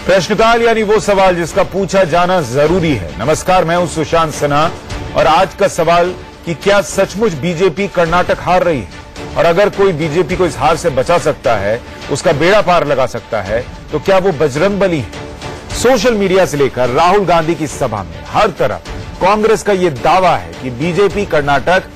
प्रश्नकाल यानी वो सवाल जिसका पूछा जाना जरूरी है। नमस्कार, मैं हूं सुशांत सिन्हा और आज का सवाल कि क्या सचमुच बीजेपी कर्नाटक हार रही है, और अगर कोई बीजेपी को इस हार से बचा सकता है, उसका बेड़ा पार लगा सकता है, तो क्या वो बजरंगबली है? सोशल मीडिया से लेकर राहुल गांधी की सभा में हर तरफ कांग्रेस का यह दावा है कि बीजेपी कर्नाटक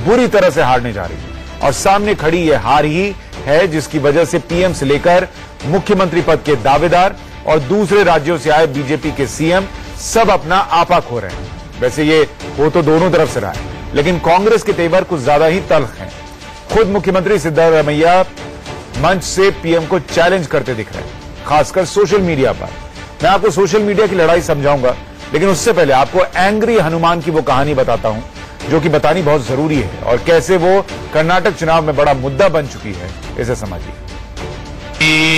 बुरी तरह से हारने जा रही है और सामने खड़ी यह हार ही है जिसकी वजह से पीएम से लेकर मुख्यमंत्री पद के दावेदार और दूसरे राज्यों से आए बीजेपी के सीएम सब अपना आपा खो रहे हैं। वैसे ये हो तो दोनों तरफ से रहा है, लेकिन कांग्रेस के तेवर कुछ ज्यादा ही तल्ख हैं। खुद मुख्यमंत्री सिद्धरामैया मंच से पीएम को चैलेंज करते दिख रहे हैं, खासकर सोशल मीडिया पर। मैं आपको सोशल मीडिया की लड़ाई समझाऊंगा, लेकिन उससे पहले आपको एंग्री हनुमान की वो कहानी बताता हूं जो कि बतानी बहुत जरूरी है और कैसे वो कर्नाटक चुनाव में बड़ा मुद्दा बन चुकी है। इसे समझिए।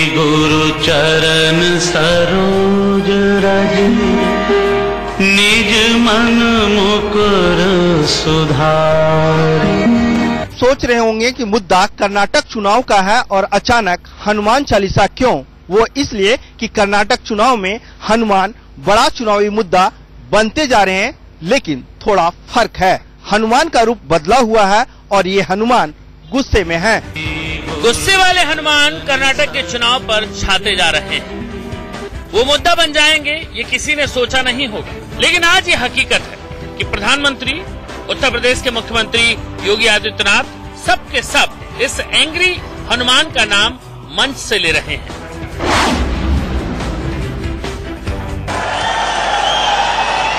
गुरु चरण सरोज रज निज मन मुकुर सुधार। सोच रहे होंगे कि मुद्दा कर्नाटक चुनाव का है और अचानक हनुमान चालीसा क्यों? वो इसलिए कि कर्नाटक चुनाव में हनुमान बड़ा चुनावी मुद्दा बनते जा रहे हैं, लेकिन थोड़ा फर्क है। हनुमान का रूप बदला हुआ है और ये हनुमान गुस्से में है। गुस्से वाले हनुमान कर्नाटक के चुनाव पर छाते जा रहे हैं। वो मुद्दा बन जाएंगे ये किसी ने सोचा नहीं होगा, लेकिन आज ये हकीकत है कि प्रधानमंत्री, उत्तर प्रदेश के मुख्यमंत्री योगी आदित्यनाथ सब के सब इस एंग्री हनुमान का नाम मंच से ले रहे हैं।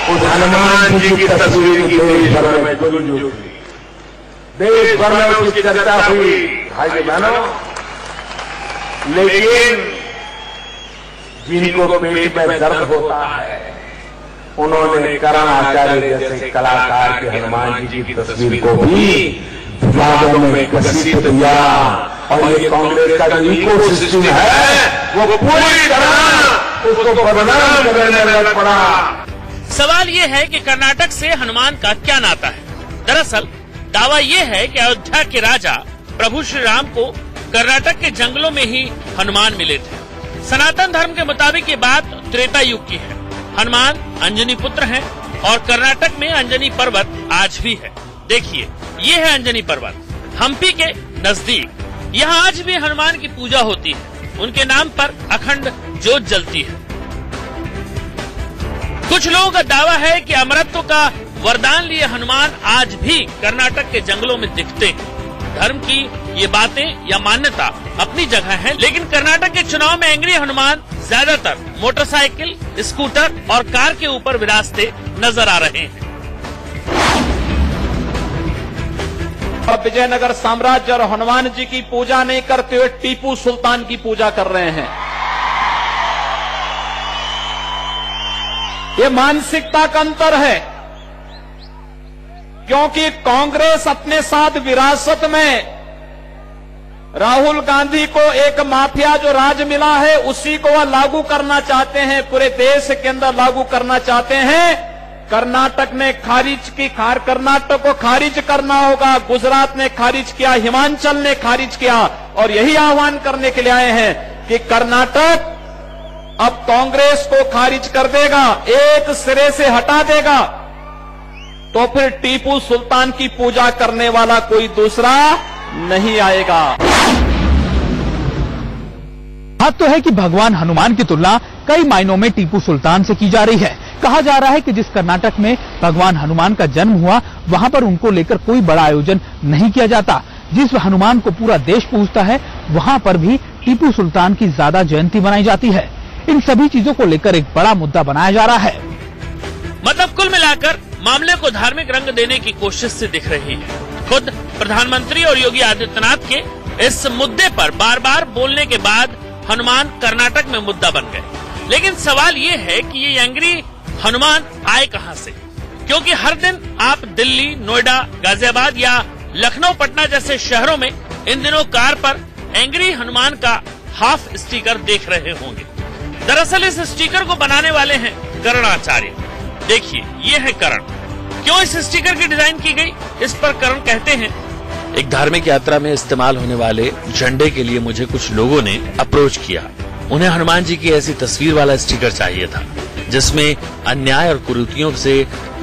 उस हनुमान जी की तस्वीर की देश भर में गूंज उठी, देश भर में उसकी चर्चा हुई भाई बहनों, लेकिन जिनको पेट में दर्द होता है उन्होंने करण आचार्य जैसे कलाकार के हनुमान जी की तस्वीर को भी विवादों में घसीट दिया और ये कांग्रेस का जो इकोसिस्टम है वो पूरी तरह उसको बदनाम करने लग पड़ा। सवाल ये है कि कर्नाटक से हनुमान का क्या नाता है? दरअसल दावा ये है कि अयोध्या के राजा प्रभु श्री राम को कर्नाटक के जंगलों में ही हनुमान मिले थे। सनातन धर्म के मुताबिक ये बात त्रेता युग की है। हनुमान अंजनी पुत्र हैं और कर्नाटक में अंजनी पर्वत आज भी है। देखिए, ये है अंजनी पर्वत, हम्पी के नजदीक। यहाँ आज भी हनुमान की पूजा होती है। उनके नाम पर अखंड ज्योत जलती है। कुछ लोगों का दावा है कि अमरत्व का वरदान लिए हनुमान आज भी कर्नाटक के जंगलों में दिखते हैं। धर्म की ये बातें या मान्यता अपनी जगह है, लेकिन कर्नाटक के चुनाव में एंग्री हनुमान ज्यादातर मोटरसाइकिल, स्कूटर और कार के ऊपर विराजते नजर आ रहे हैं। अब विजयनगर साम्राज्य और हनुमान जी की पूजा नहीं करते हुए टीपू सुल्तान की पूजा कर रहे हैं। ये मानसिकता का अंतर है, क्योंकि कांग्रेस अपने साथ विरासत में राहुल गांधी को एक माफिया जो राज मिला है उसी को वह लागू करना चाहते हैं, पूरे देश के अंदर लागू करना चाहते हैं। कर्नाटक ने खारिज की, कर्नाटक को खारिज करना होगा। गुजरात ने खारिज किया, हिमाचल ने खारिज किया और यही आह्वान करने के लिए आए हैं कि कर्नाटक अब कांग्रेस को खारिज कर देगा, एक सिरे से हटा देगा, तो फिर टीपू सुल्तान की पूजा करने वाला कोई दूसरा नहीं आएगा। बात तो है कि भगवान हनुमान की तुलना कई मायनों में टीपू सुल्तान से की जा रही है। कहा जा रहा है कि जिस कर्नाटक में भगवान हनुमान का जन्म हुआ, वहां पर उनको लेकर कोई बड़ा आयोजन नहीं किया जाता। जिस हनुमान को पूरा देश पूजता है, वहां पर भी टीपू सुल्तान की ज्यादा जयंती मनाई जाती है। इन सभी चीजों को लेकर एक बड़ा मुद्दा बनाया जा रहा है। मतलब कुल मिलाकर मामले को धार्मिक रंग देने की कोशिश से दिख रही है। खुद प्रधानमंत्री और योगी आदित्यनाथ के इस मुद्दे पर बार बार बोलने के बाद हनुमान कर्नाटक में मुद्दा बन गए। लेकिन सवाल ये है कि ये एंग्री हनुमान आए कहां से? क्योंकि हर दिन आप दिल्ली, नोएडा, गाजियाबाद या लखनऊ, पटना जैसे शहरों में इन दिनों कार पर एंग्री हनुमान का हाफ स्टिकर देख रहे होंगे। दरअसल इस स्टिकर को बनाने वाले हैं करण आचार्य। देखिए, ये है करण। क्यों इस स्टिकर की डिजाइन की गई, इस पर करण कहते हैं, एक धार्मिक यात्रा में इस्तेमाल होने वाले झंडे के लिए मुझे कुछ लोगों ने अप्रोच किया उन्हें हनुमान जी की ऐसी तस्वीर वाला स्टिकर चाहिए था जिसमें अन्याय और कुरीतियों से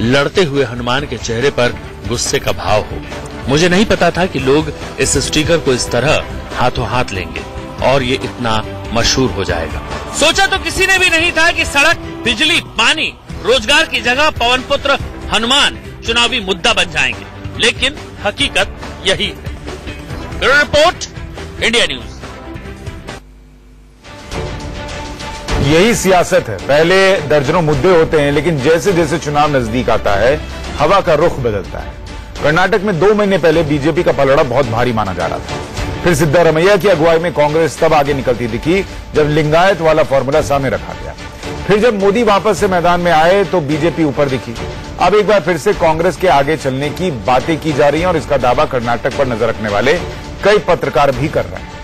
लड़ते हुए हनुमान के चेहरे पर गुस्से का भाव हो। मुझे नहीं पता था कि लोग इस स्टिकर को इस तरह हाथों हाथ लेंगे और ये इतना मशहूर हो जाएगा। सोचा तो किसी ने भी नहीं था कि सड़क, बिजली, पानी, रोजगार की जगह पवन पुत्र हनुमान चुनावी मुद्दा बन जाएंगे, लेकिन हकीकत यही है। Bureau report, India news. यही सियासत है। पहले दर्जनों मुद्दे होते हैं, लेकिन जैसे जैसे चुनाव नजदीक आता है हवा का रुख बदलता है। कर्नाटक में 2 महीने पहले बीजेपी का पलड़ा बहुत भारी माना जा रहा था। फिर सिद्धारमैया की अगुवाई में कांग्रेस तब आगे निकलती दिखी जब लिंगायत वाला फॉर्मूला सामने रखा गया। फिर जब मोदी वापस से मैदान में आए तो बीजेपी ऊपर दिखी। अब एक बार फिर से कांग्रेस के आगे चलने की बातें की जा रही हैं और इसका दावा कर्नाटक पर नजर रखने वाले कई पत्रकार भी कर रहे हैं।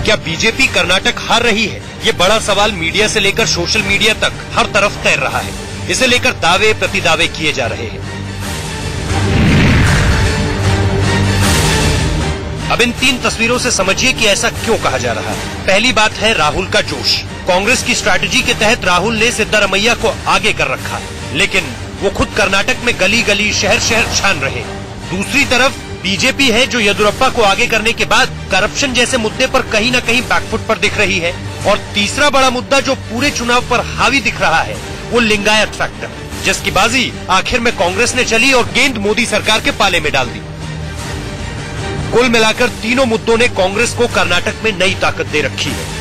क्या बीजेपी कर्नाटक हार रही है? ये बड़ा सवाल मीडिया से लेकर सोशल मीडिया तक हर तरफ तैर रहा है। इसे लेकर दावे प्रतिदावे किए जा रहे हैं। अब इन 3 तस्वीरों से समझिए कि ऐसा क्यों कहा जा रहा है। पहली बात है राहुल का जोश। कांग्रेस की स्ट्रैटेजी के तहत राहुल ने सिद्धारमैया को आगे कर रखा है, लेकिन वो खुद कर्नाटक में गली गली, शहर शहर छान रहे। दूसरी तरफ बीजेपी है जो येदियुरप्पा को आगे करने के बाद करप्शन जैसे मुद्दे पर कहीं न कहीं बैकफुट पर दिख रही है। और तीसरा बड़ा मुद्दा जो पूरे चुनाव पर हावी दिख रहा है वो लिंगायत फैक्टर, जिसकी बाजी आखिर में कांग्रेस ने चली और गेंद मोदी सरकार के पाले में डाल दी। कुल मिलाकर तीनों मुद्दों ने कांग्रेस को कर्नाटक में नई ताकत दे रखी है।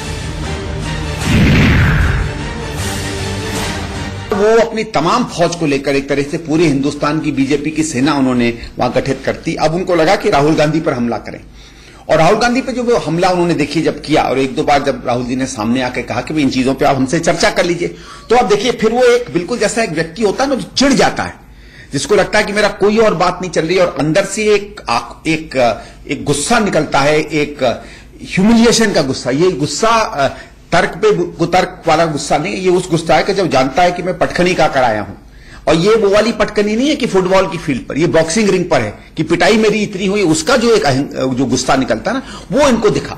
वो अपनी तमाम फौज को लेकर एक तरह से पूरे हिंदुस्तान की बीजेपी की सेना उन्होंने वहां गठित करती। अब उनको लगा कि राहुल गांधी पर हमला करें, और राहुल गांधी पे जो वो हमला उन्होंने देखिए जब किया, और 1-2 बार जब राहुल जी ने सामने आके कहा कि इन चीजों पे आप हमसे चर्चा कर लीजिए, तो आप देखिए फिर वो एक बिल्कुल जैसा एक व्यक्ति होता है ना जो चिढ़ जाता है, जिसको लगता है कि मेरा कोई और बात नहीं चल रही, और अंदर से एक गुस्सा निकलता है, एक ह्यूमिलिएशन का गुस्सा। ये गुस्सा तर्क पे कुतर्क वाला गुस्सा नहीं, ये उस गुस्सा है कि जब जानता है कि मैं पटखनी का कराया हूं, और ये वो वाली पटखनी नहीं है कि फुटबॉल की फील्ड पर, ये बॉक्सिंग रिंग पर है कि पिटाई मेरी इतनी हुई, उसका जो एक जो गुस्सा निकलता है ना, वो इनको दिखा।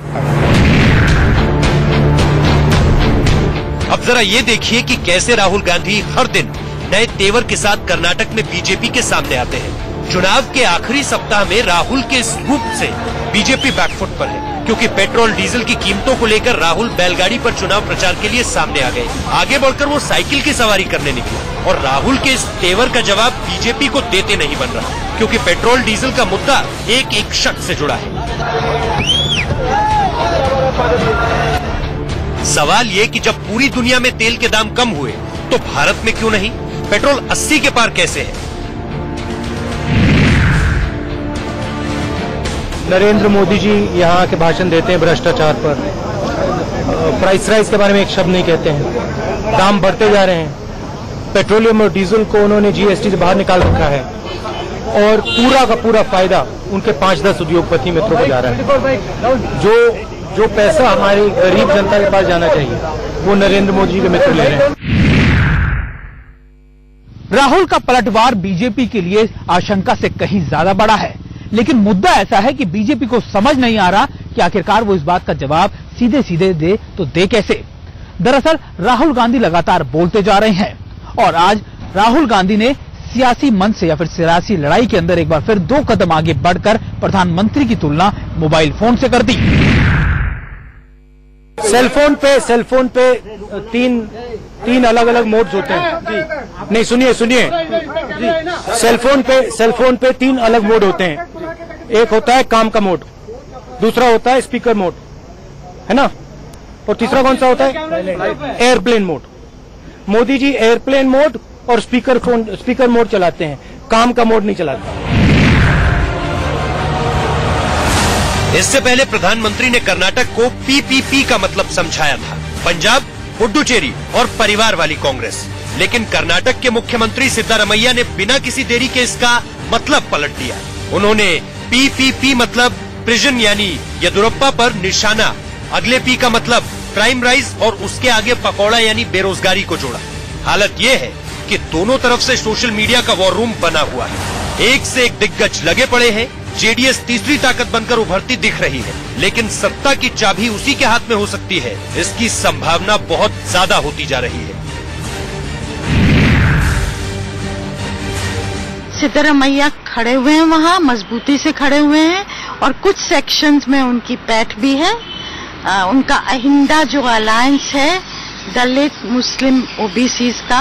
अब जरा ये देखिए कि कैसे राहुल गांधी हर दिन नए तेवर के साथ कर्नाटक में बीजेपी के सामने आते हैं। चुनाव के आखिरी सप्ताह में राहुल के इस रूप से बीजेपी बैकफुट पर है, क्योंकि पेट्रोल डीजल की कीमतों को लेकर राहुल बैलगाड़ी पर चुनाव प्रचार के लिए सामने आ गए। आगे बढ़कर वो साइकिल की सवारी करने निकले, और राहुल के इस तेवर का जवाब बीजेपी को देते नहीं बन रहा, क्योंकि पेट्रोल डीजल का मुद्दा एक एक शख्स से जुड़ा है। सवाल ये कि जब पूरी दुनिया में तेल के दाम कम हुए तो भारत में क्यों नहीं? पेट्रोल 80 के पार कैसे है? नरेंद्र मोदी जी यहाँ के भाषण देते हैं भ्रष्टाचार पर, प्राइस राइज के बारे में एक शब्द नहीं कहते हैं, दाम बढ़ते जा रहे हैं, पेट्रोलियम और डीजल को उन्होंने जीएसटी से बाहर निकाल रखा है, और पूरा का पूरा फायदा उनके 5-10 उद्योगपति मित्रों को जा रहा है। जो पैसा हमारी गरीब जनता के पास जाना चाहिए वो नरेंद्र मोदी जी के मित्र ले रहे हैं। राहुल का पलटवार बीजेपी के लिए आशंका से कहीं ज्यादा बड़ा है, लेकिन मुद्दा ऐसा है कि बीजेपी को समझ नहीं आ रहा कि आखिरकार वो इस बात का जवाब सीधे सीधे दे तो दे कैसे। दरअसल राहुल गांधी लगातार बोलते जा रहे हैं, और आज राहुल गांधी ने सियासी मंच से या फिर सियासी लड़ाई के अंदर एक बार फिर 2 कदम आगे बढ़कर प्रधानमंत्री की तुलना मोबाइल फोन से कर दी। सेलफोन पे तीन अलग अलग मोड्स होते हैं। नहीं, सुनिए सेलफोन पे 3 अलग मोड होते हैं। एक होता है काम का मोड, दूसरा होता है स्पीकर मोड, है ना, और तीसरा कौन सा होता है? Airplane mode. Modi ji airplane mode और स्पीकर मोड चलाते हैं, काम का मोड नहीं चलाते। इससे पहले प्रधानमंत्री ने कर्नाटक को पीपीपी का मतलब समझाया था, पंजाब, पुडुचेरी और परिवार वाली कांग्रेस। लेकिन कर्नाटक के मुख्यमंत्री सिद्धारमैया ने बिना किसी देरी के इसका मतलब पलट दिया। उन्होंने पीपीपी मतलब प्रिजन यानी येदियुरप्पा पर निशाना, अगले पी का मतलब क्राइम राइज और उसके आगे पकौड़ा यानी बेरोजगारी को जोड़ा। हालत ये है कि दोनों तरफ से सोशल मीडिया का वॉर रूम बना हुआ है। एक से एक दिग्गज लगे पड़े हैं। जेडीएस तीसरी ताकत बनकर उभरती दिख रही है, लेकिन सत्ता की चाबी उसी के हाथ में हो सकती है, इसकी संभावना बहुत ज्यादा होती जा रही है। सिद्धरामैया खड़े हुए हैं, वहाँ मजबूती से खड़े हुए हैं और कुछ सेक्शंस में उनकी पैठ भी है। उनका अहिंदा जो अलायंस है दलित मुस्लिम ओबीसीज का,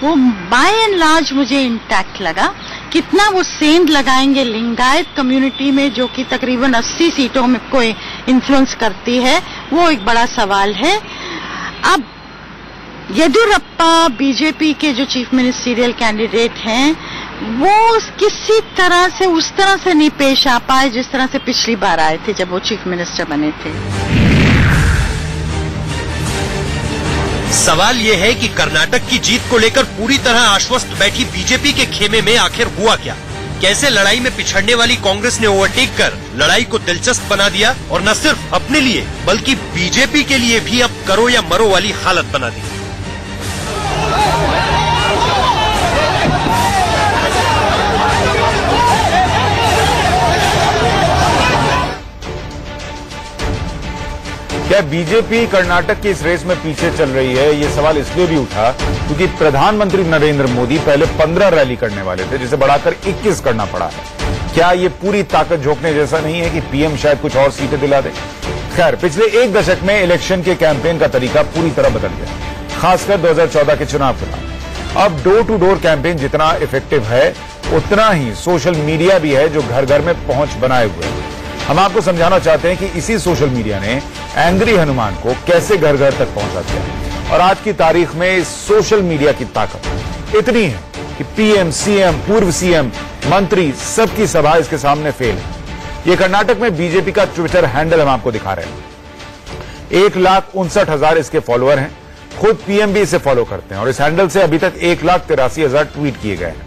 वो बाय एंड लार्ज मुझे इंटैक्ट लगा। कितना वो सेंध लगाएंगे लिंगायत कम्युनिटी में, जो कि तकरीबन 80 सीटों में कोई इन्फ्लुएंस करती है, वो एक बड़ा सवाल है। अब येदियुरप्पा बीजेपी के जो चीफ मिनिस्टरियल कैंडिडेट हैं, वो किसी तरह से उस तरह से नहीं पेश आ पाए जिस तरह से पिछली बार आए थे जब वो चीफ मिनिस्टर बने थे। सवाल ये है कि कर्नाटक की जीत को लेकर पूरी तरह आश्वस्त बैठी बीजेपी के खेमे में आखिर हुआ क्या? कैसे लड़ाई में पिछड़ने वाली कांग्रेस ने ओवरटेक कर लड़ाई को दिलचस्प बना दिया और न सिर्फ अपने लिए बल्कि बीजेपी के लिए भी अब करो या मरो वाली हालत बना दी। क्या बीजेपी कर्नाटक की इस रेस में पीछे चल रही है? ये सवाल इसलिए भी उठा क्योंकि प्रधानमंत्री नरेंद्र मोदी पहले 15 रैली करने वाले थे, जिसे बढ़ाकर 21 करना पड़ा है। क्या ये पूरी ताकत झोंकने जैसा नहीं है कि पीएम शायद कुछ और सीटें दिला दे? खैर, पिछले एक दशक में इलेक्शन के कैंपेन का तरीका पूरी तरह बदल गया, खासकर 2014 के चुनाव के बाद। अब डोर टू डोर कैंपेन जितना इफेक्टिव है, उतना ही सोशल मीडिया भी है जो घर घर में पहुंच बनाए हुए है। हम आपको समझाना चाहते हैं कि इसी सोशल मीडिया ने एंग्री हनुमान को कैसे घर घर तक पहुंचा दिया। और आज की तारीख में इस सोशल मीडिया की ताकत इतनी है कि पीएम, सीएम, पूर्व सीएम, मंत्री सबकी सभा इसके सामने फेल है। ये कर्नाटक में बीजेपी का ट्विटर हैंडल हम आपको दिखा रहे हैं। 1,59,000 इसके फॉलोअर हैं। खुद पीएम भी इसे फॉलो करते हैं और इस हैंडल से अभी तक 1,83,000 ट्वीट किए गए हैं।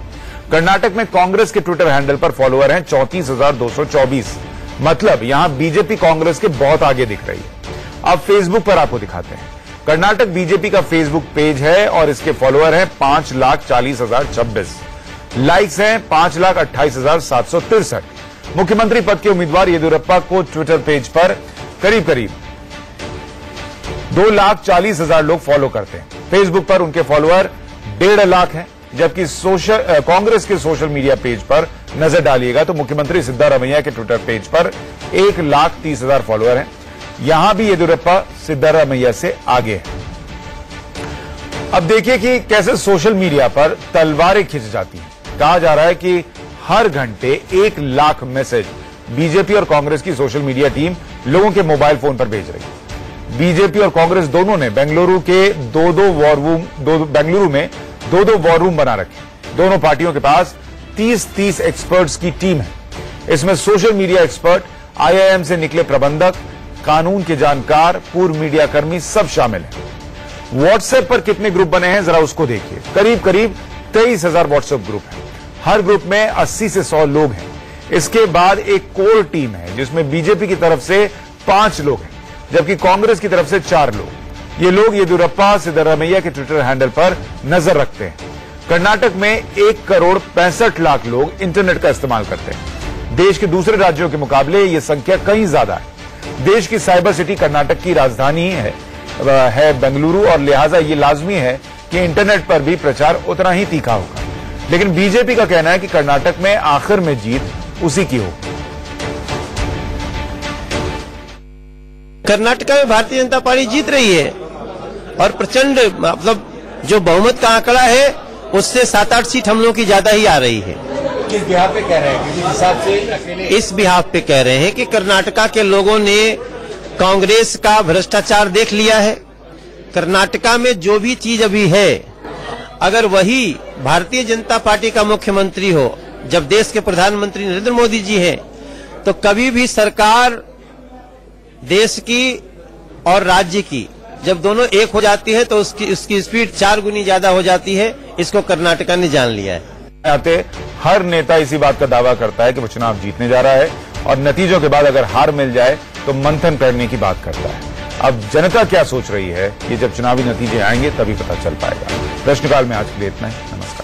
कर्नाटक में कांग्रेस के ट्विटर हैंडल पर फॉलोअर हैं 34,224। मतलब यहां बीजेपी कांग्रेस के बहुत आगे दिख रही है। अब फेसबुक पर आपको दिखाते हैं। कर्नाटक बीजेपी का फेसबुक पेज है और इसके फॉलोअर हैं 5,40,026। लाइक्स हैं 5,28,763। मुख्यमंत्री पद के उम्मीदवार येदियुरप्पा को ट्विटर पेज पर करीब करीब 2,40,000 लोग फॉलो करते हैं। फेसबुक पर उनके फॉलोअर 1.5 लाख हैं, जबकि कांग्रेस के सोशल मीडिया पेज पर नजर डालिएगा तो मुख्यमंत्री सिद्धारमैया के ट्विटर पेज पर 1,30,000 फॉलोअर हैं। यहां भी येदियुरप्पा सिद्धारमैया से आगे है। अब देखिए कि कैसे सोशल मीडिया पर तलवारें खिंच जाती हैं। कहा जा रहा है कि हर घंटे 1 लाख मैसेज बीजेपी और कांग्रेस की सोशल मीडिया टीम लोगों के मोबाइल फोन पर भेज रही है। बीजेपी और कांग्रेस दोनों ने बेंगलुरु में दो वॉर रूम बना रखे। दोनों पार्टियों के पास 30 एक्सपर्ट्स की टीम है। इसमें सोशल मीडिया एक्सपर्ट, आईआईएम से निकले प्रबंधक, कानून के जानकार, पूर्व मीडिया कर्मी सब शामिल हैं। व्हाट्सएप पर कितने ग्रुप बने हैं जरा उसको देखिए। करीब करीब 23,000 व्हाट्सएप ग्रुप हैं। हर ग्रुप में 80 से 100 लोग हैं। इसके बाद एक कोर टीम है जिसमें बीजेपी की तरफ से 5 लोग हैं, जबकि कांग्रेस की तरफ से 4 लोग। ये लोग येदियुरप्पा सिद्धारमैया के ट्विटर हैंडल पर नजर रखते हैं। कर्नाटक में 1,65,00,000 लोग इंटरनेट का इस्तेमाल करते हैं। देश के दूसरे राज्यों के मुकाबले ये संख्या कहीं ज्यादा है। देश की साइबर सिटी कर्नाटक की राजधानी है बेंगलुरु और लिहाजा ये लाजमी है कि इंटरनेट पर भी प्रचार उतना ही तीखा होगा। लेकिन बीजेपी का कहना है कि कर्नाटक में आखिर में जीत उसी की हो। कर्नाटक में भारतीय जनता पार्टी जीत रही है और प्रचंड, मतलब जो बहुमत का आंकड़ा है उससे 7-8 सीट हम लोगों की ज्यादा ही आ रही है। किस बिहाफ पे कह रहे हैं? किस हिसाब से अकेले इस बिहाफ पे कह रहे हैं कि कर्नाटका के लोगों ने कांग्रेस का भ्रष्टाचार देख लिया है। कर्नाटका में जो भी चीज अभी है, अगर वही भारतीय जनता पार्टी का मुख्यमंत्री हो, जब देश के प्रधानमंत्री नरेंद्र मोदी जी हैं, तो कभी भी सरकार देश की और राज्य की जब दोनों एक हो जाती है तो उसकी स्पीड 4 गुनी ज्यादा हो जाती है। इसको कर्नाटका ने जान लिया है। आते हर नेता इसी बात का दावा करता है कि वो चुनाव जीतने जा रहा है और नतीजों के बाद अगर हार मिल जाए तो मंथन करने की बात करता है। अब जनता क्या सोच रही है, ये जब चुनावी नतीजे आएंगे तभी पता चल पाएगा। प्रश्नकाल में आज के लिए इतना ही। नमस्कार।